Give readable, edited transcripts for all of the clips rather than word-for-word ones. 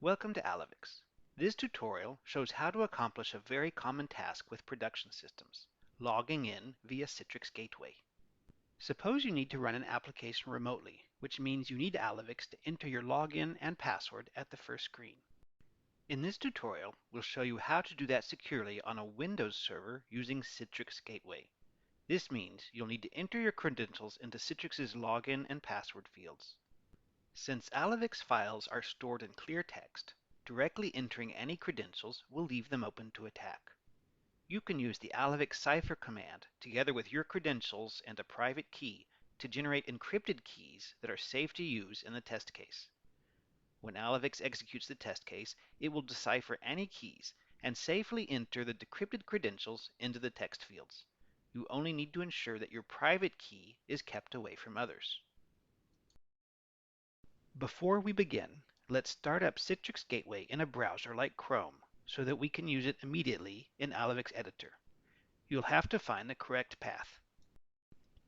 Welcome to Alyvix. This tutorial shows how to accomplish a very common task with production systems, logging in via Citrix Gateway. Suppose you need to run an application remotely, which means you need Alyvix to enter your login and password at the first screen. In this tutorial, we'll show you how to do that securely on a Windows server using Citrix Gateway. This means you'll need to enter your credentials into Citrix's login and password fields. Since Alyvix files are stored in clear text, directly entering any credentials will leave them open to attack. You can use the Alyvix cipher command together with your credentials and a private key to generate encrypted keys that are safe to use in the test case. When Alyvix executes the test case, it will decipher any keys and safely enter the decrypted credentials into the text fields. You only need to ensure that your private key is kept away from others. Before we begin, let's start up Citrix Gateway in a browser like Chrome so that we can use it immediately in Alyvix Editor. You'll have to find the correct path.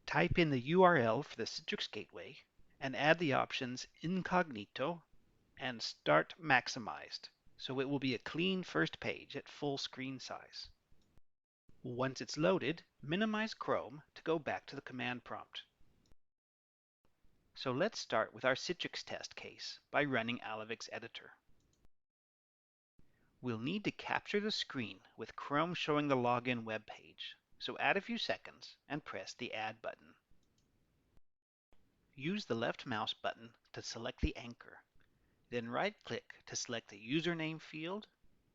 Type in the URL for the Citrix Gateway and add the options Incognito and Start Maximized so it will be a clean first page at full screen size. Once it's loaded, minimize Chrome to go back to the command prompt. So let's start with our Citrix test case by running Alyvix Editor. We'll need to capture the screen with Chrome showing the login web page, so add a few seconds and press the Add button. Use the left mouse button to select the anchor, then right-click to select the username field,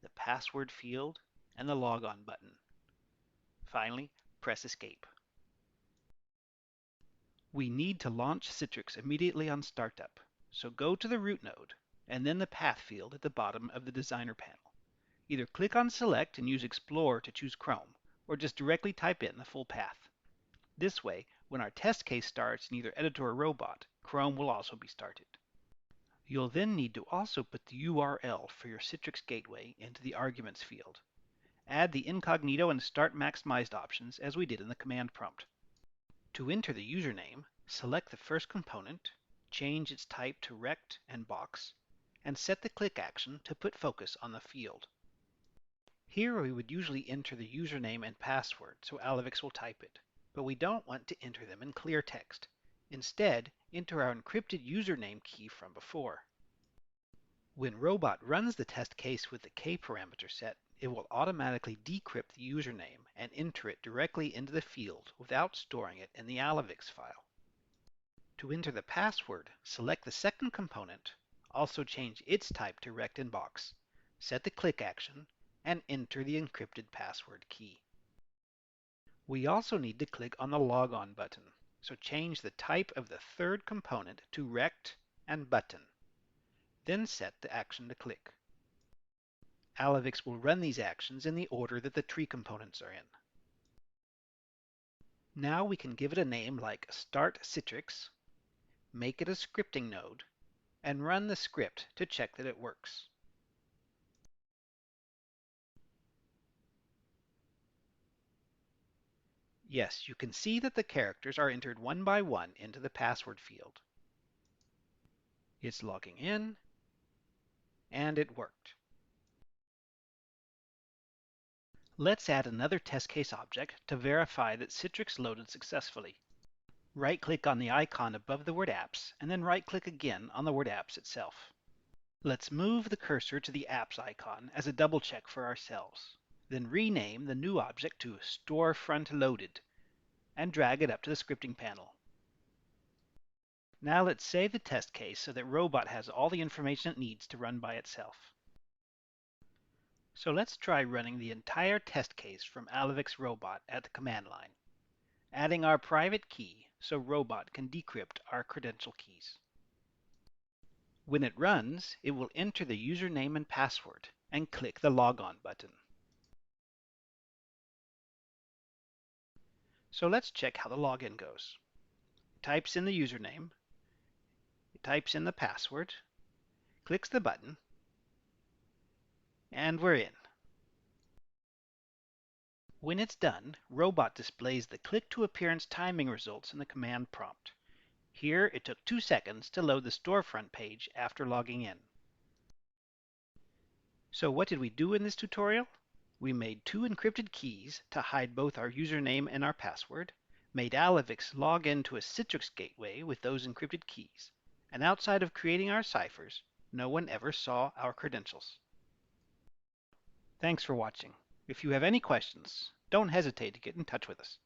the password field, and the logon button. Finally, press Escape. We need to launch Citrix immediately on startup, so go to the root node and then the path field at the bottom of the designer panel. Either click on Select and use Explore to choose Chrome, or just directly type in the full path. This way, when our test case starts in either Editor or Robot, Chrome will also be started. You'll then need to also put the URL for your Citrix Gateway into the Arguments field. Add the Incognito and Start Maximized options as we did in the command prompt. To enter the username, select the first component, change its type to rect and box, and set the click action to put focus on the field. Here we would usually enter the username and password, so Alyvix will type it, but we don't want to enter them in clear text. Instead, enter our encrypted username key from before. When Robot runs the test case with the K parameter set, it will automatically decrypt the username and enter it directly into the field without storing it in the Alyvix file. To enter the password, select the second component, also change its type to rect and box, set the click action, and enter the encrypted password key. We also need to click on the logon button, so change the type of the third component to rect and button. Then set the action to click. Alyvix will run these actions in the order that the tree components are in. Now we can give it a name like Start Citrix, make it a scripting node, and run the script to check that it works. Yes, you can see that the characters are entered one by one into the password field. It's logging in, and it worked. Let's add another test case object to verify that Citrix loaded successfully. Right-click on the icon above the word Apps, and then right-click again on the word Apps itself. Let's move the cursor to the Apps icon as a double check for ourselves. Then rename the new object to Storefront Loaded, and drag it up to the scripting panel. Now let's save the test case so that Robot has all the information it needs to run by itself. So let's try running the entire test case from Alyvix Robot at the command line, adding our private key so Robot can decrypt our credential keys. When it runs, it will enter the username and password and click the Logon button. So let's check how the login goes. It types in the username, it types in the password, clicks the button, and we're in. When it's done, Robot displays the click-to-appearance timing results in the command prompt. Here, it took 2 seconds to load the storefront page after logging in. So what did we do in this tutorial? We made two encrypted keys to hide both our username and our password, made Alyvix log into a Citrix Gateway with those encrypted keys, and outside of creating our ciphers, no one ever saw our credentials. Thanks for watching. If you have any questions, don't hesitate to get in touch with us.